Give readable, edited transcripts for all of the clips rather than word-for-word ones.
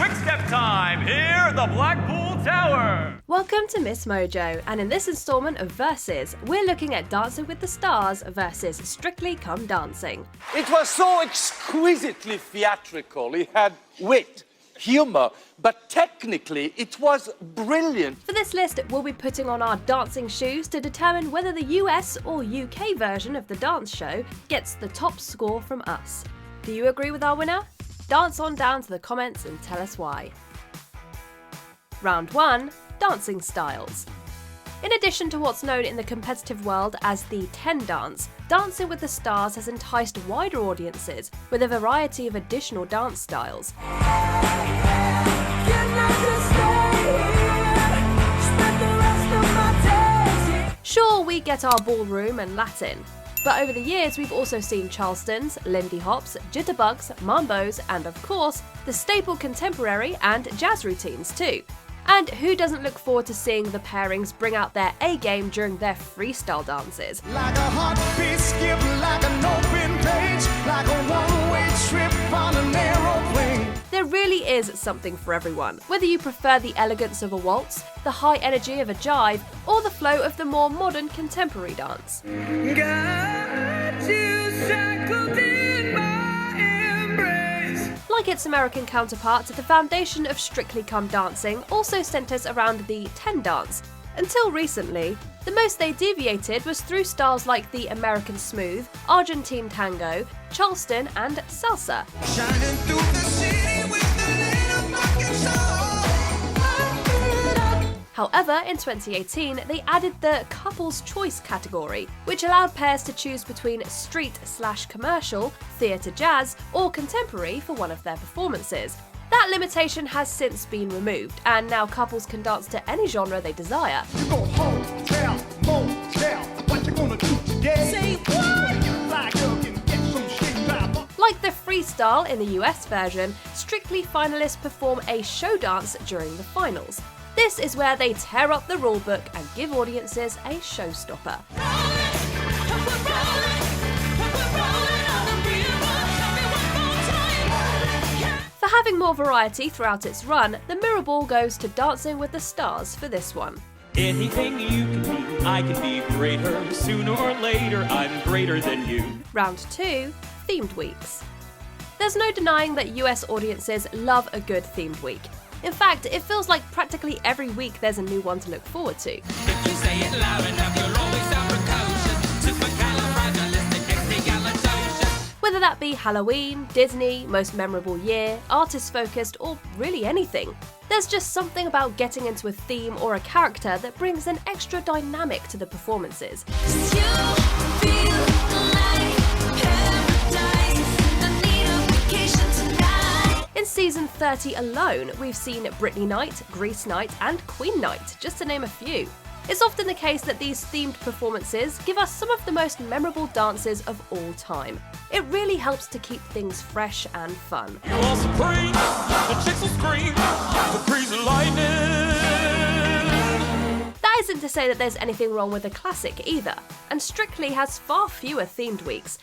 quick step time here at the Blackpool Tower. Welcome to MsMojo, and in this installment of Versus, we're looking at Dancing with the Stars versus Strictly Come Dancing. It was so exquisitely theatrical. It had wit, humor, but technically it was brilliant. For this list, we'll be putting on our dancing shoes to determine whether the US or UK version of the dance show gets the top score from us. Do you agree with our winner? Dance on down to the comments and tell us why. Round 1. Dancing Styles. In addition to what's known in the competitive world as the 10 dance, Dancing with the Stars has enticed wider audiences with a variety of additional dance styles. Sure, we get our ballroom and Latin, but over the years we've also seen Charlestons, Lindy Hops, Jitterbugs, Mambos, and of course, the staple contemporary and jazz routines too. And who doesn't look forward to seeing the pairings bring out their A-game during their freestyle dances? Like a heartbeat skip, like an open page, like a one-way trip on an aeroplane. There really is something for everyone, whether you prefer the elegance of a waltz, the high energy of a jive, or the flow of the more modern contemporary dance. Got you shackled in my embrace. Like its American counterpart, the foundation of Strictly Come Dancing also centres around the 10 dance. Until recently, the most they deviated was through styles like the American Smooth, Argentine Tango, Charleston, and Salsa. Shining through the city with the little fucking soul. However, in 2018, they added the Couples Choice category, which allowed pairs to choose between street/commercial, theatre jazz, or contemporary for one of their performances. That limitation has since been removed, and now couples can dance to any genre they desire. You go hotel, motel, what you gonna do today? Say what? Fly girl can get some shit vibe. Like the freestyle in the US version, Strictly finalists perform a show dance during the finals. This is where they tear up the rulebook and give audiences a showstopper. For having more variety throughout its run, the mirror ball goes to Dancing with the Stars for this one. Anything you can be, I can be greater. Sooner or later, I'm greater than you. Round 2. Themed Weeks. There's no denying that US audiences love a good themed week. In fact, it feels like practically every week there's a new one to look forward to. If you say it loud enough, you'll always sound precocious. Supercalifragilisticexpialidocious. Whether that be Halloween, Disney, most memorable year, artist-focused, or really anything. There's just something about getting into a theme or a character that brings an extra dynamic to the performances. In season 30 alone, we've seen Britney Night, Grease Night, and Queen Night, just to name a few. It's often the case that these themed performances give us some of the most memorable dances of all time. It really helps to keep things fresh and fun. You are supreme, the chicks will scream, the crazy lightning. That isn't to say that there's anything wrong with a classic either, and Strictly has far fewer themed weeks.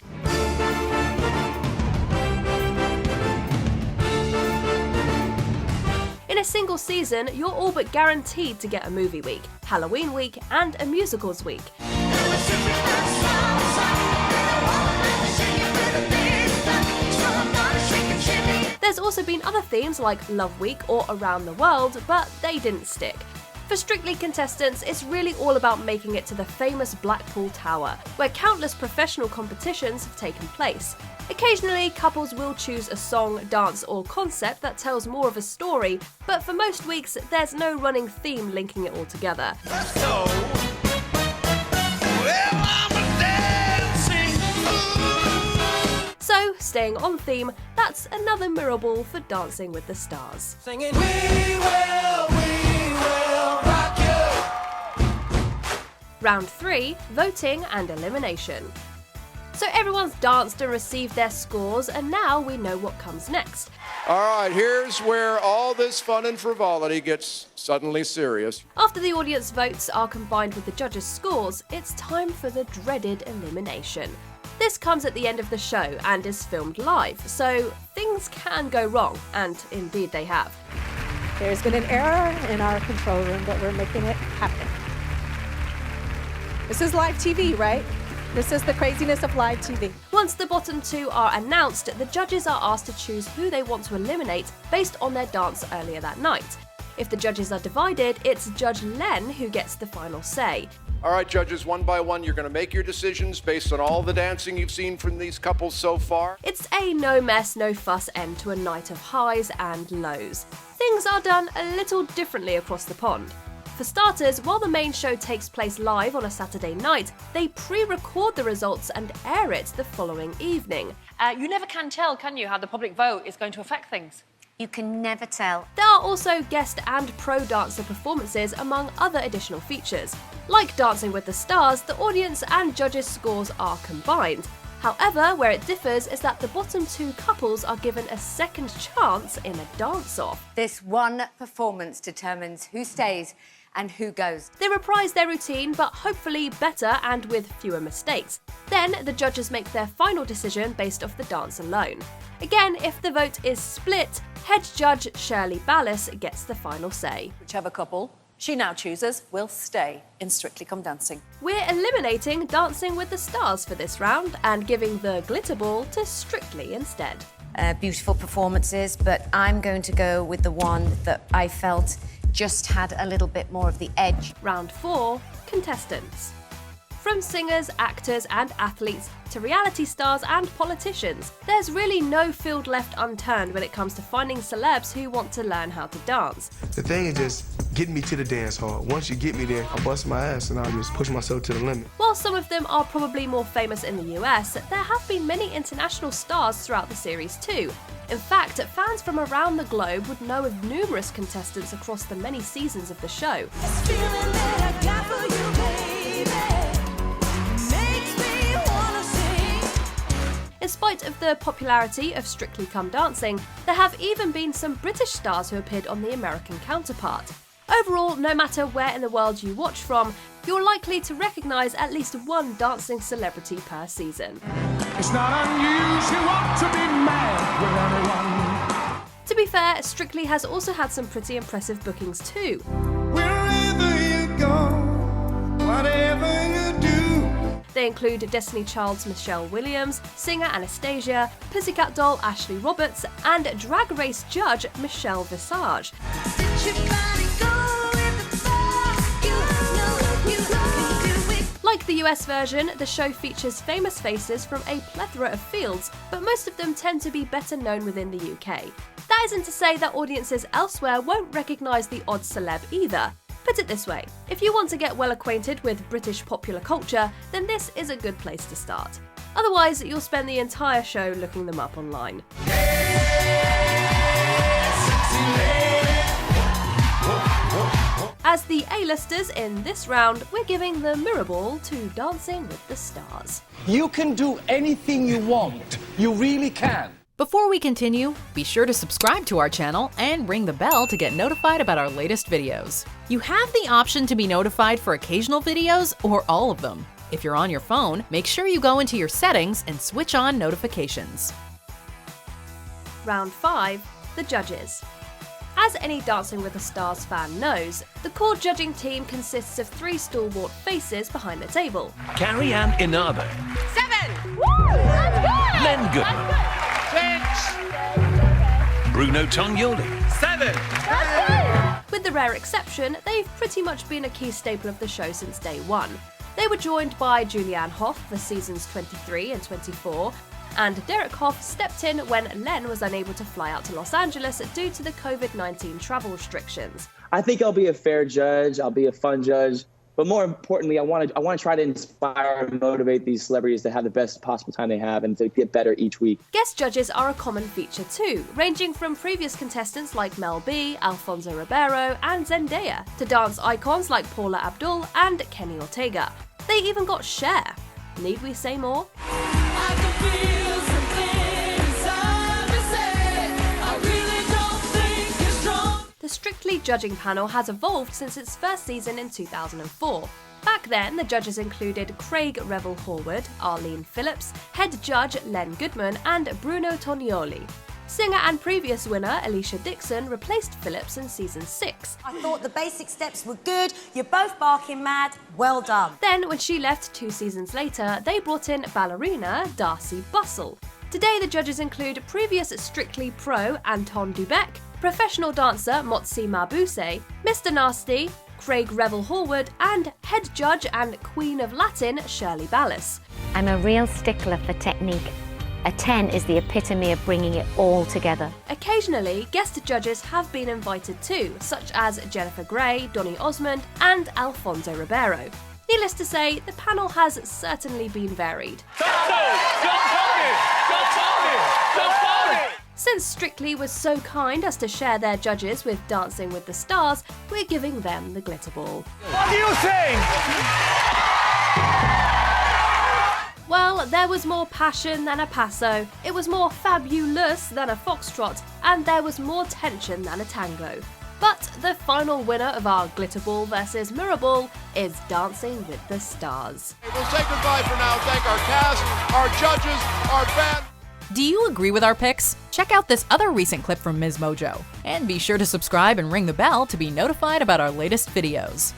In a single season, you're all but guaranteed to get a movie week, Halloween week, and a musicals week. There's also been other themes like Love Week or Around the World, but they didn't stick. For Strictly contestants, it's really all about making it to the famous Blackpool Tower, where countless professional competitions have taken place. Occasionally, couples will choose a song, dance, or concept that tells more of a story, but for most weeks, there's no running theme linking it all together. So, well, I'm a dancing fool. So, staying on theme, that's another mirror ball for Dancing with the Stars. Singing, we will rock you. Round 3, Voting and Elimination. So everyone's danced and received their scores, and now we know what comes next. All right, here's where all this fun and frivolity gets suddenly serious. After the audience votes are combined with the judges' scores, it's time for the dreaded elimination. This comes at the end of the show and is filmed live, so things can go wrong, and indeed they have. There's been an error in our control room, but we're making it happen. This is live TV, right? This is the craziness of live TV. Once the bottom two are announced, the judges are asked to choose who they want to eliminate based on their dance earlier that night. If the judges are divided, it's Judge Len who gets the final say. All right, judges, one by one, you're going to make your decisions based on all the dancing you've seen from these couples so far. It's a no mess, no fuss end to a night of highs and lows. Things are done a little differently across the pond. For starters, while the main show takes place live on a Saturday night, they pre-record the results and air it the following evening. You never can tell, can you, how the public vote is going to affect things? You can never tell. There are also guest and pro dancer performances among other additional features. Like Dancing with the Stars, the audience and judges' scores are combined. However, where it differs is that the bottom two couples are given a second chance in a dance-off. This one performance determines who stays and who goes. They reprise their routine, but hopefully better and with fewer mistakes. Then the judges make their final decision based off the dance alone. Again, if the vote is split, head judge Shirley Ballas gets the final say. Whichever couple she now chooses will stay in Strictly Come Dancing. We're eliminating Dancing with the Stars for this round and giving the glitter ball to Strictly instead. Beautiful performances, but I'm going to go with the one that I felt just had a little bit more of the edge. Round 4, contestants. From singers, actors and athletes to reality stars and politicians, there's really no field left unturned when it comes to finding celebs who want to learn how to dance. The thing is just getting me to the dance hall. Once you get me there, I'll bust my ass and I'll just push myself to the limit. While some of them are probably more famous in the US, there have been many international stars throughout the series too. In fact, fans from around the globe would know of numerous contestants across the many seasons of the show. In spite of the popularity of Strictly Come Dancing, there have even been some British stars who appeared on the American counterpart. Overall, no matter where in the world you watch from, you're likely to recognise at least one dancing celebrity per season. It's not unusual to be mad with anyone. To be fair, Strictly has also had some pretty impressive bookings too. Wherever you go, whatever you do. They include Destiny Child's Michelle Williams, singer Anastasia, Pussycat Doll Ashley Roberts, and Drag Race judge Michelle Visage. Like the US version, the show features famous faces from a plethora of fields, but most of them tend to be better known within the UK. That isn't to say that audiences elsewhere won't recognise the odd celeb either. Put it this way, if you want to get well acquainted with British popular culture, then this is a good place to start. Otherwise, you'll spend the entire show looking them up online. As the A-listers in this round, we're giving the mirror ball to Dancing with the Stars. You can do anything you want. You really can. Before we continue, be sure to subscribe to our channel and ring the bell to get notified about our latest videos. You have the option to be notified for occasional videos or all of them. If you're on your phone, make sure you go into your settings and switch on notifications. Round 5, the judges. As any Dancing with the Stars fan knows, the core judging team consists of 3 stalwart faces behind the table. Carrie Ann Inabe. 7! Woo! That's good! Len Goodman. 6! Bruno Tognoli. 7! With the rare exception, they've pretty much been a key staple of the show since day one. They were joined by Julianne Hough for seasons 23 and 24, and Derek Hough stepped in when Len was unable to fly out to Los Angeles due to the COVID-19 travel restrictions. I think I'll be a fair judge, I'll be a fun judge, but more importantly, I want to try to inspire and motivate these celebrities to have the best possible time they have and to get better each week. Guest judges are a common feature too, ranging from previous contestants like Mel B, Alfonso Ribeiro, and Zendaya, to dance icons like Paula Abdul and Kenny Ortega. They even got Cher. Need we say more? The Strictly Strictly judging panel has evolved since its first season in 2004. Back then, the judges included Craig Revel-Horwood, Arlene Phillips, head judge Len Goodman, and Bruno Tonioli. Singer and previous winner Alicia Dixon replaced Phillips in season 6. I thought the basic steps were good. You're both barking mad. Well done. Then, when she left 2 seasons later, they brought in ballerina Darcy Bustle. Today, the judges include previous Strictly Pro Anton Dubek, professional dancer Motsi Mabuse, Mr. Nasty, Craig Revel-Horwood, and head judge and Queen of Latin Shirley Ballas. I'm a real stickler for technique. A 10 is the epitome of bringing it all together. Occasionally, guest judges have been invited too, such as Jennifer Grey, Donny Osmond, and Alfonso Ribeiro. Needless to say, the panel has certainly been varied. Since Strictly was so kind as to share their judges with Dancing with the Stars, we're giving them the glitter ball. What do you think? Well, there was more passion than a paso, it was more fabulous than a foxtrot, and there was more tension than a tango. But the final winner of our Glitter Ball versus Mirror Ball is Dancing with the Stars. We'll say goodbye for now. Thank our cast, our judges, our band. Do you agree with our picks? Check out this other recent clip from MsMojo. And be sure to subscribe and ring the bell to be notified about our latest videos.